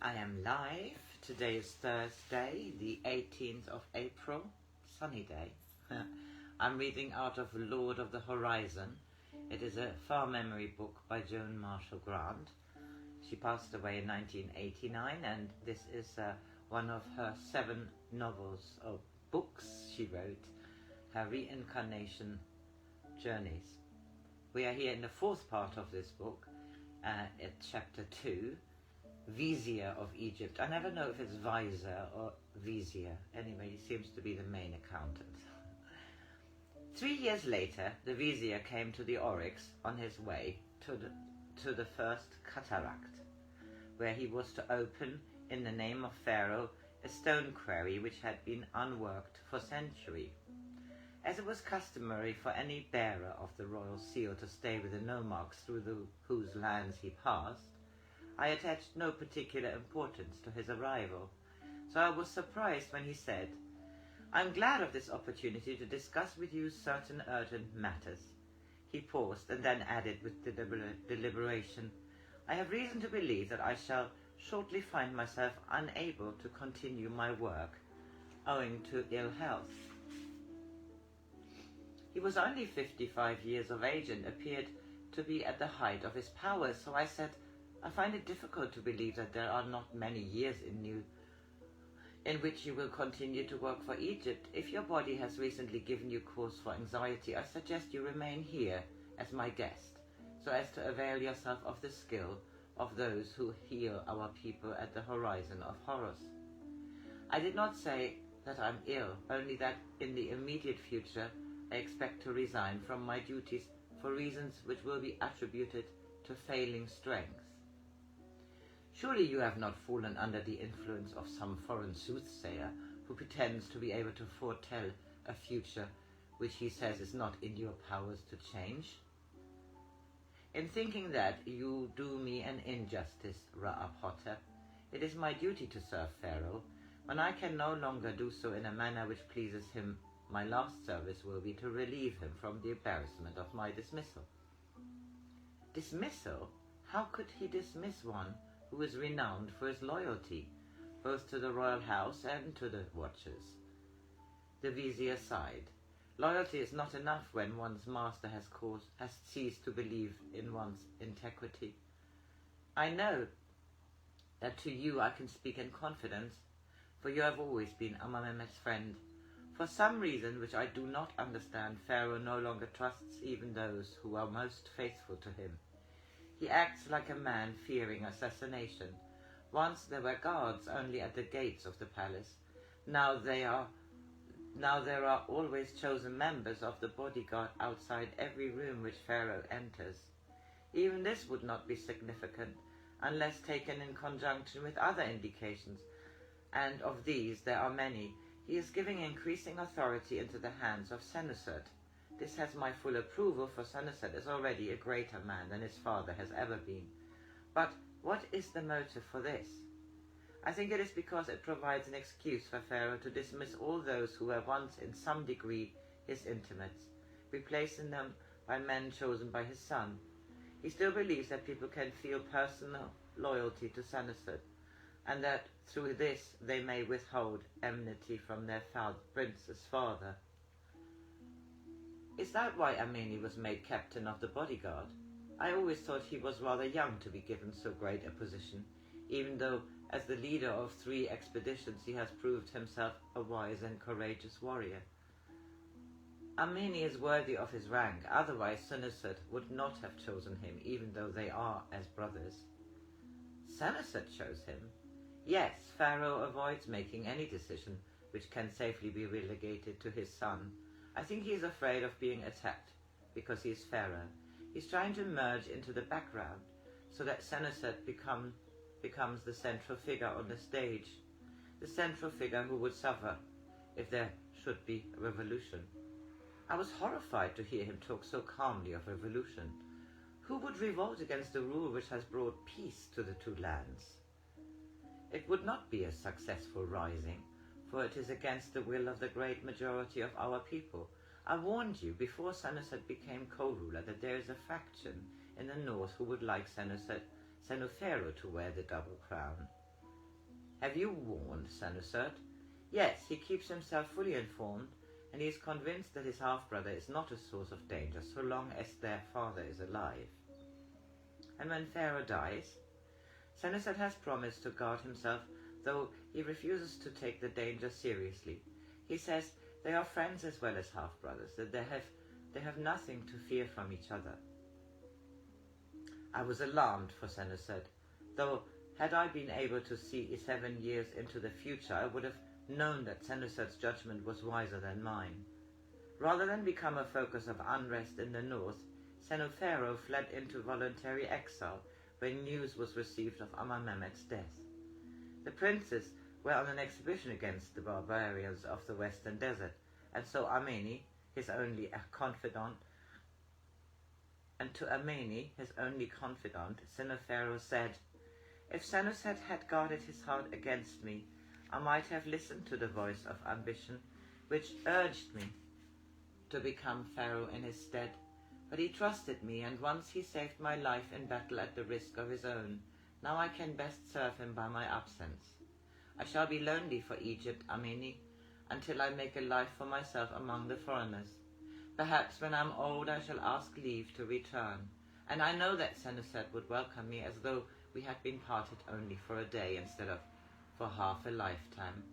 I am live. Today is Thursday, the 18th of April, sunny day. I'm reading out of Lord of the Horizon. It is a far memory book by Joan Grant. She passed away in 1989, and this is one of her 7 novels or books she wrote, her reincarnation journeys. We are here in the 4th part of this book, at chapter 2, VIZIER of Egypt. I never know if it's VIZIER or VIZIER. Anyway, he seems to be the main accountant. 3 years later, the Vizier came to the Oryx on his way to the first cataract, where he was to open, in the name of Pharaoh, a stone quarry which had been unworked for centuries. As it was customary for any bearer of the royal seal to stay with the nomarchs through whose lands he passed, I attached no particular importance to his arrival, so I was surprised when he said, "I'm glad of this opportunity to discuss with you certain urgent matters." He paused and then added with deliberation, "I have reason to believe that I shall shortly find myself unable to continue my work, owing to ill health." He was only 55 years of age and appeared to be at the height of his powers, so I said, "I find it difficult to believe that there are not many years in which you will continue to work for Egypt. If your body has recently given you cause for anxiety, I suggest you remain here as my guest, so as to avail yourself of the skill of those who heal our people at the horizon of Horus. I did not say that I'm ill, only that in the immediate future I expect to resign from my duties for reasons which will be attributed to failing strength. Surely you have not fallen under the influence of some foreign soothsayer who pretends to be able to foretell a future which he says is not in your powers to change? In thinking that, you do me an injustice, Ra-Ab Hotep. It is my duty to serve Pharaoh. When I can no longer do so in a manner which pleases him, my last service will be to relieve him from the embarrassment of my dismissal." Dismissal? How could he dismiss one who is renowned for his loyalty, both to the royal house and to the watchers? The Vizier sighed. Loyalty is not enough when one's master has ceased to believe in one's integrity. I know that to you I can speak in confidence, for you have always been Amenemhet's friend. For some reason which I do not understand, Pharaoh no longer trusts even those who are most faithful to him. He acts like a man fearing assassination. Once there were guards only at the gates of the palace. Now there are always chosen members of the bodyguard outside every room which Pharaoh enters. Even this would not be significant unless taken in conjunction with other indications, and of these there are many. He is giving increasing authority into the hands of Senusert. This has my full approval, for Senusert is already a greater man than his father has ever been. But what is the motive for this? I think it is because it provides an excuse for Pharaoh to dismiss all those who were once in some degree his intimates, replacing them by men chosen by his son. He still believes that people can feel personal loyalty to Senusert, and that through this they may withhold enmity from their prince's father. Is that why Amenemhet was made captain of the bodyguard? I always thought he was rather young to be given so great a position, even though as the leader of 3 expeditions he has proved himself a wise and courageous warrior. Amenemhet is worthy of his rank, otherwise Senusert would not have chosen him, even though they are as brothers. Senusert chose him? Yes, Pharaoh avoids making any decision which can safely be relegated to his son. I think he is afraid of being attacked, because he is Pharaoh. He's trying to merge into the background, so that Senusert becomes the central figure on the stage, the central figure who would suffer if there should be a revolution. I was horrified to hear him talk so calmly of revolution. Who would revolt against the rule which has brought peace to the 2 lands? It would not be a successful rising, for it is against the will of the great majority of our people. I warned you before Senusert became co-ruler that there is a faction in the north who would like Senusert Pharaoh to wear the double crown. Have you warned Senusert? Yes, he keeps himself fully informed, and he is convinced that his half-brother is not a source of danger so long as their father is alive. And when Pharaoh dies, Senusert has promised to guard himself, though he refuses to take the danger seriously. He says they are friends as well as half-brothers, that they have nothing to fear from each other. I was alarmed for Senusert, though had I been able to see 7 years into the future, I would have known that Senusert's judgment was wiser than mine. Rather than become a focus of unrest in the north, Pharaoh fled into voluntary exile when news was received of Amenemhet's death. The princes were on an expedition against the barbarians of the western desert, and so Amenemhet, his only confidant, Pharaoh said, "If Senusert had guarded his heart against me, I might have listened to the voice of ambition, which urged me to become Pharaoh in his stead. But he trusted me, and once he saved my life in battle at the risk of his own. Now I can best serve him by my absence. I shall be lonely for Egypt, Amenemhet, until I make a life for myself among the foreigners. Perhaps when I'm old I shall ask leave to return, and I know that Senusert would welcome me as though we had been parted only for a day instead of for half a lifetime."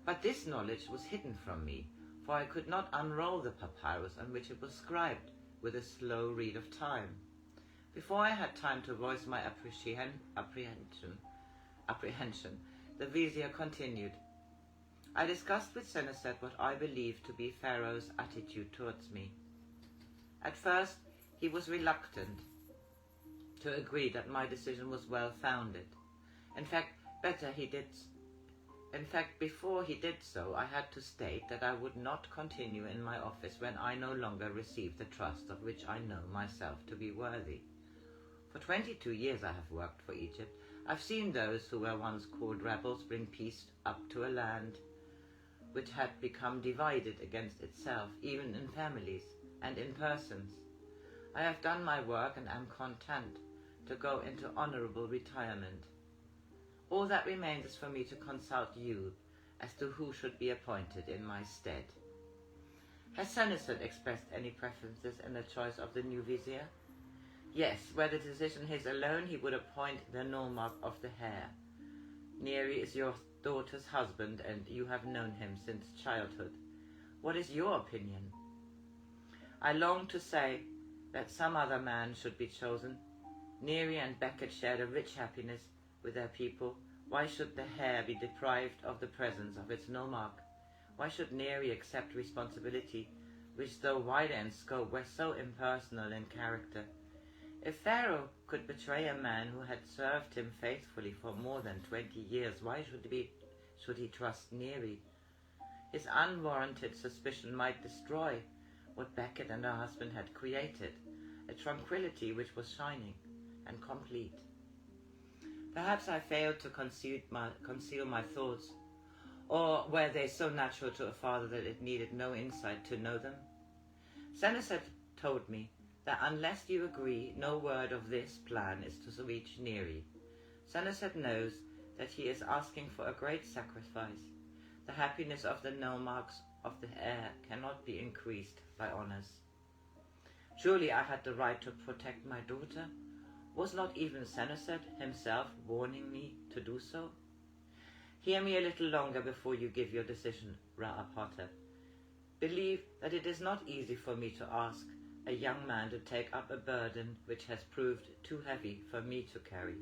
But this knowledge was hidden from me, for I could not unroll the papyrus on which it was scribed with a slow read of time. Before I had time to voice my apprehension, the vizier continued. "I discussed with Senusert what I believed to be Pharaoh's attitude towards me. At first, he was reluctant to agree that my decision was well-founded. In fact, before he did so, I had to state that I would not continue in my office when I no longer received the trust of which I know myself to be worthy. For 22 years I have worked for Egypt. I've seen those who were once called rebels bring peace up to a land which had become divided against itself, even in families and in persons. I have done my work and am content to go into honorable retirement. All that remains is for me to consult you as to who should be appointed in my stead." Has Senusert expressed any preferences in the choice of the new vizier? Yes, were the decision his alone, he would appoint the nomarch of the hair. Neri is your daughter's husband, and you have known him since childhood. What is your opinion? I long to say that some other man should be chosen. Neri and Becket shared a rich happiness with their people. Why should the hair be deprived of the presence of its nomarch? Why should Neri accept responsibility, which though wider in scope were so impersonal in character? If Pharaoh could betray a man who had served him faithfully for more than 20 years, why should he trust Neri? His unwarranted suspicion might destroy what Becket and her husband had created, a tranquility which was shining and complete. Perhaps I failed to conceal my thoughts, or were they so natural to a father that it needed no insight to know them? Senusert told me that unless you agree, no word of this plan is to reach Neri. Senusert knows that he is asking for a great sacrifice. The happiness of the nomarchs of the heir cannot be increased by honors. Surely I had the right to protect my daughter? Was not even Senusert himself warning me to do so? Hear me a little longer before you give your decision, Ra-Ab Hotep. Believe that it is not easy for me to ask a young man to take up a burden which has proved too heavy for me to carry.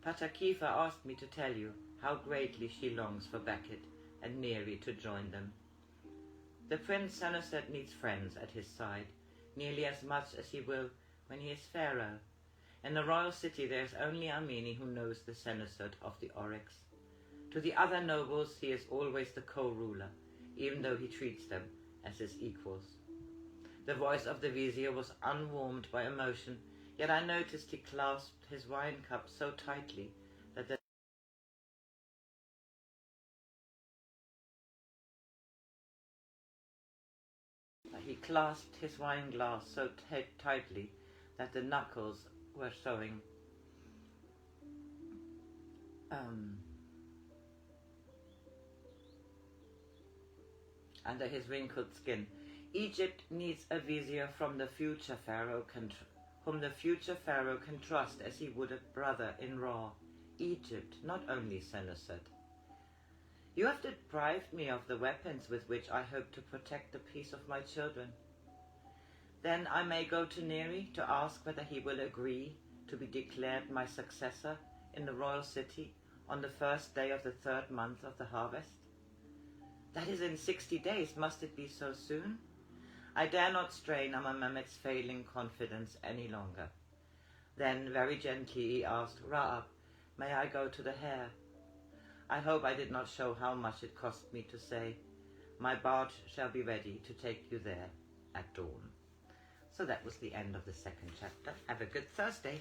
Patakifa asked me to tell you how greatly she longs for Becket and Neri to join them. The Prince Senusert needs friends at his side, nearly as much as he will when he is Pharaoh. In the royal city there is only Amenemhet who knows the Senusert of the Oryx. To the other nobles he is always the co-ruler, even though he treats them as his equals. The voice of the vizier was unwarmed by emotion, yet I noticed he clasped his wine cup so tightly that the knuckles were showing under his wrinkled skin. Egypt needs a vizier from the future Pharaoh whom the future Pharaoh can trust as he would a brother in Ra. Egypt, not only Senusert. You have deprived me of the weapons with which I hope to protect the peace of my children. Then I may go to Neri to ask whether he will agree to be declared my successor in the royal city on the first day of the 3rd month of the harvest. That is in 60 days. Must it be so soon? I dare not strain Amenemhet's failing confidence any longer. Then, very gently, he asked, Ra-Ab, may I go to the hair? I hope I did not show how much it cost me to say, my barge shall be ready to take you there at dawn. So that was the end of the 2nd chapter. Have a good Thursday.